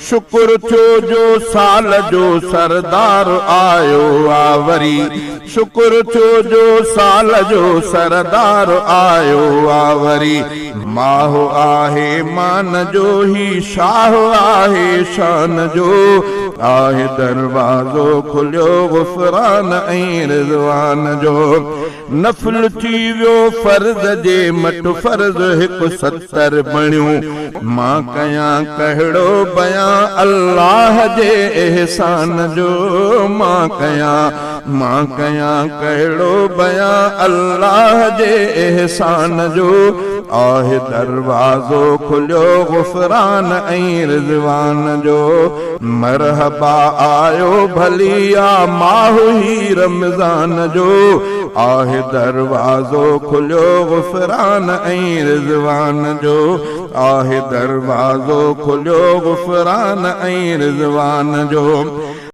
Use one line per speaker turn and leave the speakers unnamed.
शुक्र थियो जो साल जो सरदार आयो आवरी, शुक्र थियो जो साल जो सरदार आयो आवरी। माह आहे मान जो ही शाह आहे शान जो, आहे दरवाज़ो खुलियो गुफ़रान ऐं रिज़वान जो। नफ़ल थी वियो फर्ज़ जे मट फर्ज़ 170 बणियूं, मां कयां कहिड़ो बयां अल्लाह जे एहसान जो, मां कयां कहिड़ो बयां अल्लाह जे एहसान जो। आहे दरवाज़ो खुलियो गुफ़रान ऐं रिज़वान जो। मरहबा आयो भलिया माहु ही रमज़ान जो, आहे दरवाज़ो खुलियो गुफ़रान ऐं रिज़वान जो, आहे दरवाज़ो खुलियो गुफ़रान ऐं रिज़वान जो।